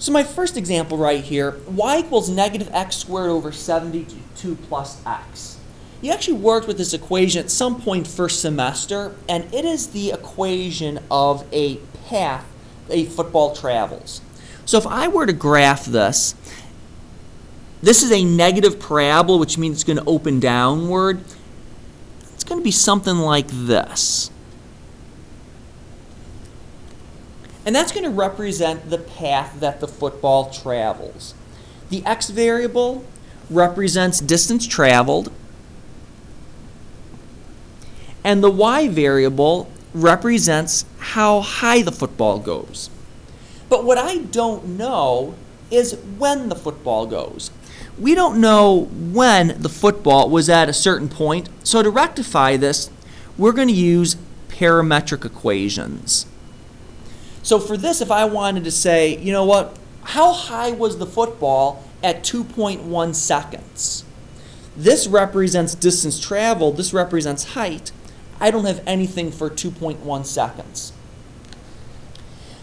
So my first example right here, y equals negative x squared over 72 plus x. You actually worked with this equation at some point first semester, and it is the equation of a path a football travels. So if I were to graph this, this is a negative parabola, which means it's going to open downward. It's going to be something like this. And that's going to represent the path that the football travels. The x variable represents distance traveled, and the y variable represents how high the football goes. But what I don't know is when the football goes. We don't know when the football was at a certain point, so to rectify this, we're going to use parametric equations. So for this, if I wanted to say, you know what, how high was the football at 2.1 seconds? This represents distance traveled, this represents height. I don't have anything for 2.1 seconds.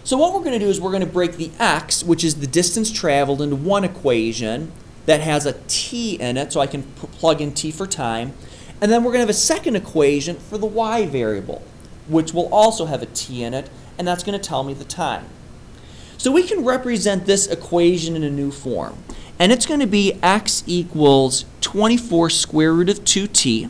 So what we're going to do is we're going to break the x, which is the distance traveled, into one equation that has a t in it, so I can plug in t for time. And then we're going to have a second equation for the y variable, which will also have a t in it, and that's going to tell me the time. So we can represent this equation in a new form. And it's going to be x equals 24 square root of 2t,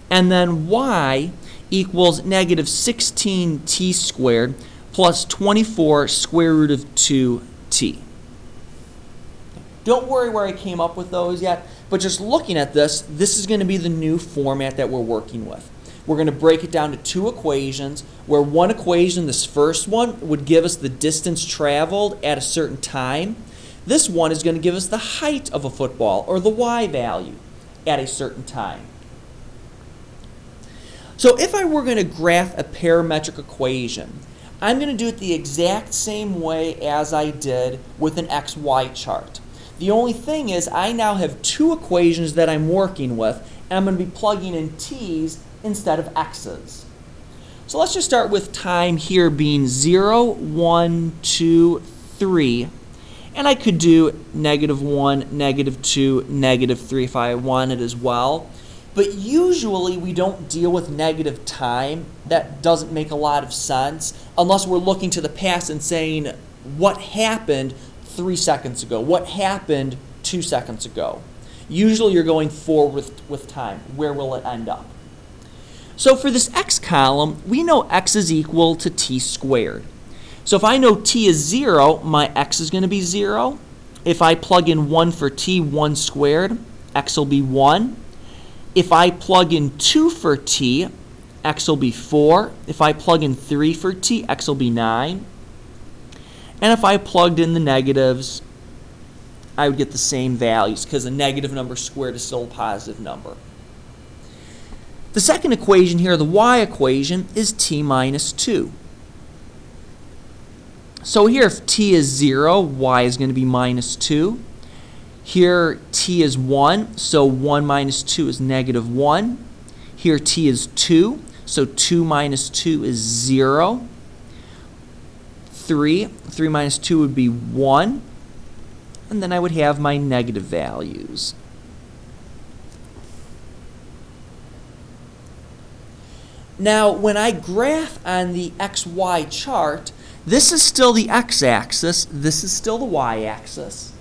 and then y equals negative 16t squared plus 24 square root of 2t. Don't worry where I came up with those yet, but just looking at this, this is going to be the new format that we're working with. We're going to break it down to two equations, where one equation, this first one, would give us the distance traveled at a certain time. This one is going to give us the height of a football, or the y value, at a certain time. So if I were going to graph a parametric equation, I'm going to do it the exact same way as I did with an xy chart. The only thing is I now have two equations that I'm working with, and I'm going to be plugging in t's instead of x's. So let's just start with time here being 0, 1, 2, 3. And I could do -1, -2, -3 if I wanted as well. But usually we don't deal with negative time. That doesn't make a lot of sense unless we're looking to the past and saying what happened 3 seconds ago, what happened 2 seconds ago. Usually you're going forward with time. Where will it end up? So for this x column, we know x is equal to t squared. So if I know t is 0, my x is going to be 0. If I plug in 1 for t, 1 squared, x will be 1. If I plug in 2 for t, x will be 4. If I plug in 3 for t, x will be 9. And if I plugged in the negatives, I would get the same values, because a negative number squared is still a positive number. The second equation here, the y equation, is t minus 2. So here, if t is 0, y is going to be minus 2. Here, t is 1, so 1 minus 2 is -1. Here, t is 2, so 2 minus 2 is 0. 3 minus 2 would be 1. And then I would have my negative values. Now, when I graph on the xy chart, this is still the x-axis, this is still the y-axis.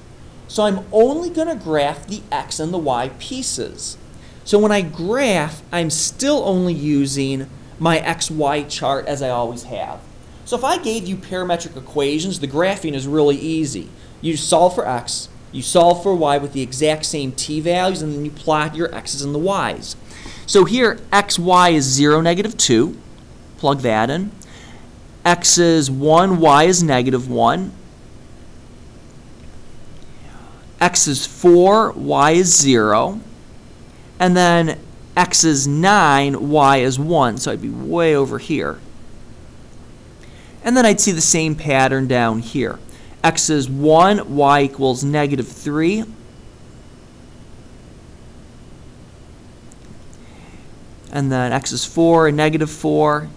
So I'm only going to graph the x and the y pieces. So when I graph, I'm still only using my xy chart as I always have. So if I gave you parametric equations, the graphing is really easy. You solve for x, you solve for y with the exact same t values, and then you plot your x's and the y's. So here, xy is 0, -2. Plug that in. X is 1, y is -1. X is 4, y is 0. And then x is 9, y is 1. So I'd be way over here. And then I'd see the same pattern down here. X is 1, y equals -3. And then x is 4 and -4.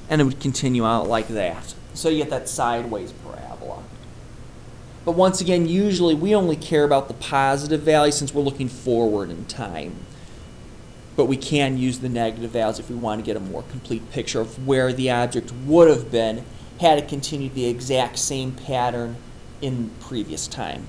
and it would continue out like that. So you get that sideways parabola. But once again, usually we only care about the positive value since we're looking forward in time. But we can use the negative values if we want to get a more complete picture of where the object would have been had it continued the exact same pattern in previous time.